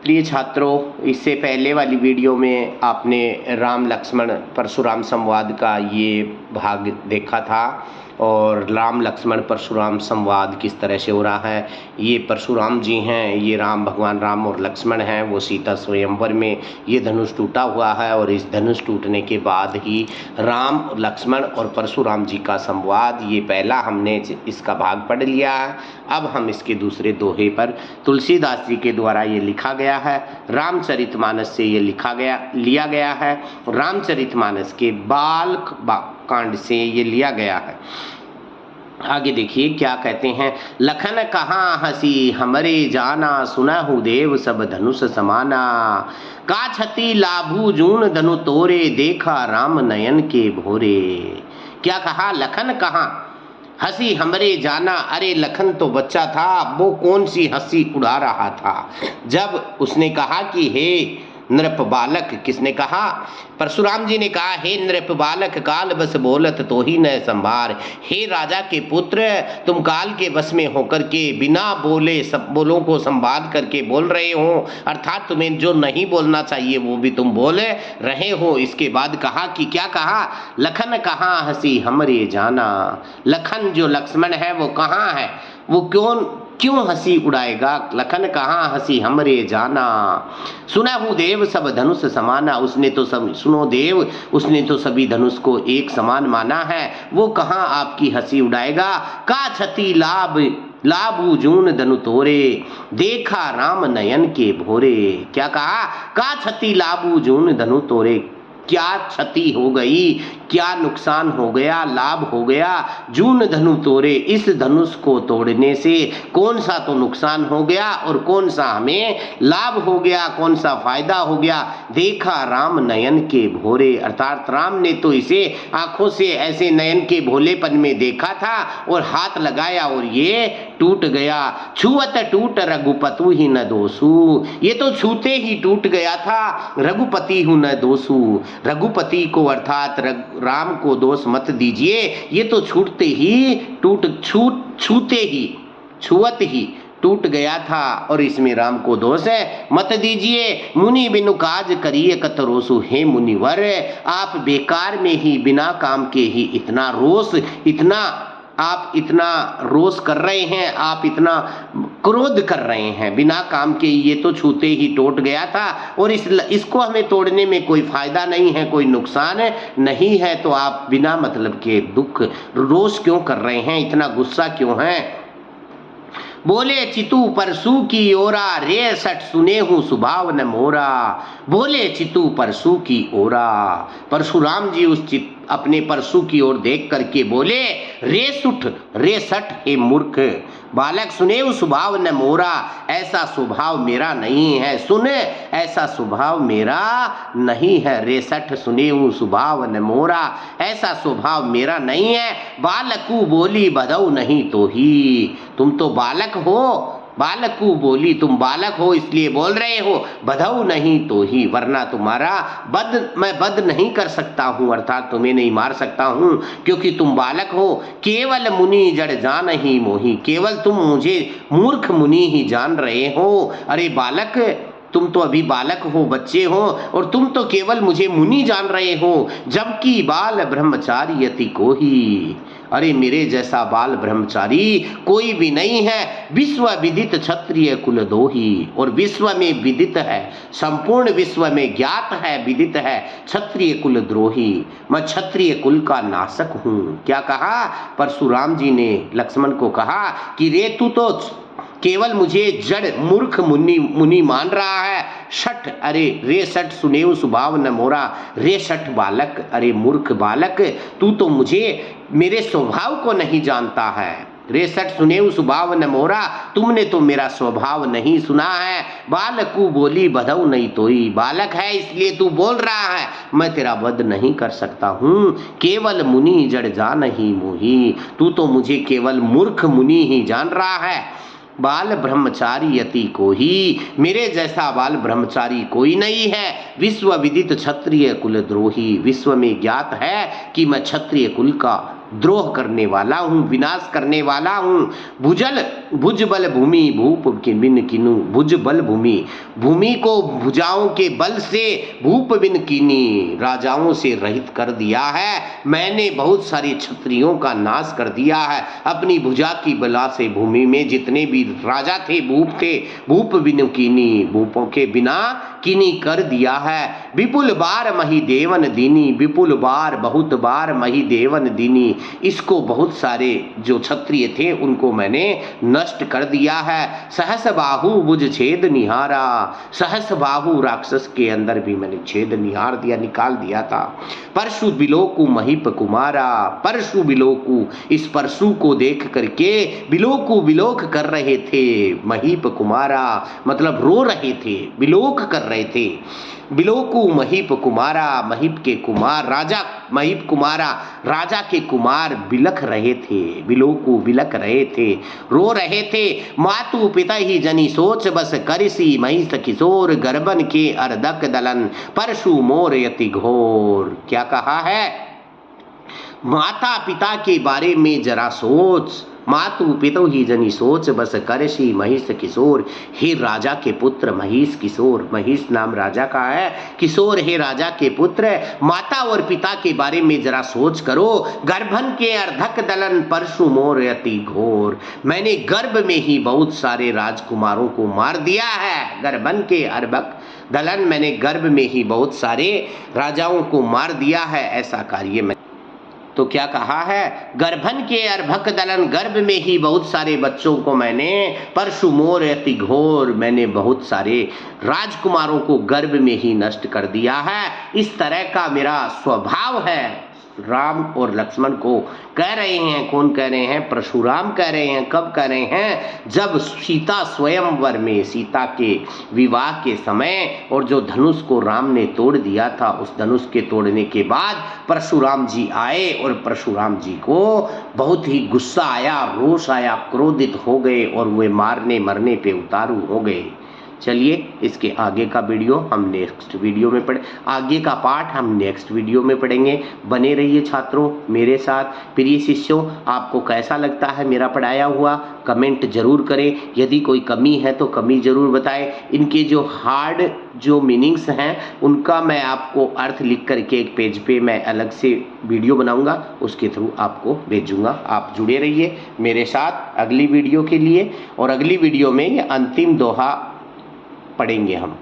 प्रिय छात्रों, इससे पहले वाली वीडियो में आपने राम लक्ष्मण परशुराम संवाद का ये भाग देखा था और राम लक्ष्मण परशुराम संवाद किस तरह से हो रहा है। ये परशुराम जी हैं, ये राम भगवान राम और लक्ष्मण हैं। वो सीता स्वयंवर में ये धनुष टूटा हुआ है और इस धनुष टूटने के बाद ही राम लक्ष्मण और परशुराम जी का संवाद, ये पहला हमने इसका भाग पढ़ लिया है। अब हम इसके दूसरे दोहे पर तुलसीदास जी के द्वारा ये लिखा गया है, रामचरितमानस से ये लिया गया है। रामचरितमानस के बाल कांड से ये लिया गया है। आगे देखिए क्या कहते हैं। लखन कहाँ हसी हमरे जाना, सुनहु देव सब धनुष समाना। का छति लाभू जून धनु तोरे, देखा राम नयन के भोरे। क्या कहा? लखन कहाँ हंसी हमरे जाना। अरे लखन तो बच्चा था, वो कौन सी हंसी उड़ा रहा था जब उसने कहा कि हे नृप बालक। किसने कहा? परशुराम जी ने कहा, हे नृप बालक, काल बस बोलत तो ही न संभार। हे राजा के पुत्र, तुम काल के बस में होकर के बिना बोले सब बोलों को संवाद करके बोल रहे हो, अर्थात तुम्हें जो नहीं बोलना चाहिए वो भी तुम बोल रहे हो। इसके बाद कहा कि क्या कहा? लखन कहाँ हंसी हमरे जाना। लखन जो लक्ष्मण है वो कहाँ है? वो क्यों हंसी उड़ाएगा? लखन कहाँ हंसी हमरे जाना। सुनहु देव सब धनुष समाना। उसने तो सब, सुनो देव, उसने तो सभी धनुष को एक समान माना है, वो कहाँ आपकी हंसी उड़ाएगा। का छति लाभू जून धनु तोरे, देखा राम नयन के भोरे। क्या कहा? का छति लाभू जून धनु तोरे। क्या क्षति हो गई, क्या नुकसान हो गया, लाभ हो गया। जून धनु तोरे, इस धनुष को तोड़ने से कौन सा तो नुकसान हो गया और कौन सा हमें लाभ हो गया, कौन सा फायदा हो गया। देखा राम नयन के भोरे, अर्थात राम ने तो इसे आंखों से ऐसे नयन के भोलेपन में देखा था और हाथ लगाया और ये टूट गया। छुअत टूट रघुपतु ही न दोषु। ये तो छूते ही टूट गया था, रघुपति हूँ न दोषु। रघुपति को अर्थात राम को दोष मत दीजिए, ये तो छूते ही टूट गया था और इसमें राम को दोष है, मत दीजिए। मुनि बिनु काज करिए कत रोसु। हे मुनिवर, आप बेकार में ही बिना काम के ही आप इतना रोष कर रहे हैं, आप इतना क्रोध कर रहे हैं बिना काम के। ये तो छूते ही टूट गया था और इसको हमें तोड़ने में कोई फायदा नहीं है, कोई नुकसान नहीं है, तो आप बिना मतलब के दुख रोष क्यों कर रहे हैं, इतना गुस्सा क्यों है। बोले चितु परसु की ओरा, रे सठ सुने हूँ स्वभाव न मोरा। बोले चितु परसु की ओरा। परशुराम जी अपने परशु की ओर देख करके बोले, रे सठ हे मूर्ख बालक, सुने स्वभाव न मोरा। ऐसा स्वभाव मेरा नहीं है, सुन, ऐसा स्वभाव मेरा नहीं है। रे सठ सुने स्वभाव न मोरा, ऐसा स्वभाव मेरा नहीं है। बालकू बोली बधऊ नहीं तो ही। तुम तो बालक हो, बालकू बोली, तुम बालक हो इसलिए बोल रहे हो, बधऊ नहीं तो ही, वरना तुम्हारा मैं बध नहीं कर सकता हूँ, अर्थात तुम्हें नहीं मार सकता हूँ क्योंकि तुम बालक हो। केवल मुनि जड़ जान ही मोही। केवल तुम मुझे मूर्ख मुनि ही जान रहे हो। अरे बालक, तुम तो अभी बालक हो, बच्चे हो, और तुम तो केवल मुझे मुनि जान रहे हो, जबकि बाल ब्रह्मचारी यति को ही। अरे मेरे जैसा बाल ब्रह्मचारी कोई भी नहीं है। विश्व विदित क्षत्रिय कुल दोही, और विश्व में विदित है, संपूर्ण विश्व में ज्ञात है, विदित है, क्षत्रिय कुल द्रोही। मैं क्षत्रिय कुल का नाशक हूँ। क्या कहा? परशुराम जी ने लक्ष्मण को कहा कि रे तू तो केवल मुझे जड़ मूर्ख मुनि मान रहा है। शठ, अरे रे सठ सुनेऊ स्वभाव न मोरा। रे शठ बालक, अरे मूर्ख बालक, तू तो मुझे मेरे स्वभाव को नहीं जानता है। रे सठ सुनेऊ स्वभाव न मोरा, तुमने तो मेरा स्वभाव नहीं सुना है। बालकू बोली बधऊ नहीं तोई। बालक है इसलिए तू बोल रहा है, मैं तेरा वध नहीं कर सकता हूँ। केवल मुनि जड़ जान ही मोही। तू तो मुझे केवल मूर्ख मुनि ही जान रहा है। बाल ब्रह्मचारी यति को ही, मेरे जैसा बाल ब्रह्मचारी कोई नहीं है। विश्व विदित क्षत्रिय कुल द्रोही, विश्व में ज्ञात है कि मैं क्षत्रिय कुल का द्रोह करने वाला हूँ, विनाश करने वाला हूँ। भुज बल भूमि भूप बिन कीनू, भुज बल भूमि, भूमि को भुजाओं के बल से भूप बिन कीनी, राजाओं से रहित कर दिया है मैंने। बहुत सारे क्षत्रियों का नाश कर दिया है अपनी भुजा की बला से। भूमि में जितने भी राजा थे, भूप थे, भूप बिन कीनी, भूपों के बिना कीनी कर दिया है। विपुल बार मही देवन दीनी, विपुल बार बहुत बार मही देवन दीनी, इसको बहुत सारे जो क्षत्रिय थे उनको मैंने नष्ट कर दिया है। सहस बाहु बुझ छेद निहारा, सहस बाहु राक्षस के अंदर भी मैंने छेद निहार दिया, निकाल दिया था। परशु बिलोकु महीप कुमारा, परशु बिलोकु, इस परशु को देख करके बिलोकु बिलोक कर रहे थे। महीप कुमारा मतलब रो रहे थे, बिलोक कर रहे थे। बिलोकु महीप कुमारा, महीप के कुमार राजा, महीप कुमारा राजा के कुमार बिलख रहे थे, बिलोकु बिलख रहे थे, रो रहे थे। मातु पिता ही जनी सोच बस करिसी, महिष किशोर गर्भन के अर्धक दलन, परशु मोर यति घोर। क्या कहा है? माता पिता के बारे में जरा सोच, मातु पितु ही जनी सोच बस करसी महिष किशोर, हे राजा के पुत्र महिष किशोर, महिष नाम राजा का है, किशोर हे राजा के पुत्र, माता और पिता के बारे में जरा सोच करो। गर्भन के अर्धक दलन परशु मोर यति घोर, मैंने गर्भ में ही बहुत सारे राजकुमारों को मार दिया है। गर्भन के अर्धक दलन, मैंने गर्भ में ही बहुत सारे राजाओं को मार दिया है, ऐसा कार्य मैं। तो क्या कहा है? गर्भन के अर्भक दलन, गर्भ में ही बहुत सारे बच्चों को मैंने, परशु मोर यति घोर, मैंने बहुत सारे राजकुमारों को गर्भ में ही नष्ट कर दिया है। इस तरह का मेरा स्वभाव है। राम और लक्ष्मण को कह रहे हैं, कौन कह रहे हैं? परशुराम कह रहे हैं। कब कह रहे हैं? जब सीता स्वयंवर में, सीता के विवाह के समय, और जो धनुष को राम ने तोड़ दिया था, उस धनुष के तोड़ने के बाद परशुराम जी आए और परशुराम जी को बहुत ही गुस्सा आया, रोष आया, क्रोधित हो गए और वे मारने मरने पे उतारू हो गए। चलिए इसके आगे का वीडियो हम नेक्स्ट वीडियो में आगे का पाठ हम नेक्स्ट वीडियो में पढ़ेंगे। बने रहिए छात्रों मेरे साथ। प्रिय शिष्यों, आपको कैसा लगता है मेरा पढ़ाया हुआ? कमेंट जरूर करें। यदि कोई कमी है तो कमी जरूर बताएं। इनके जो हार्ड जो मीनिंग्स हैं उनका मैं आपको अर्थ लिख करके एक पेज पे मैं अलग से वीडियो बनाऊंगा, उसके थ्रू आपको भेजूंगा। आप जुड़े रहिए मेरे साथ अगली वीडियो के लिए। और अगली वीडियो में ये अंतिम दोहा पढ़ेंगे हम।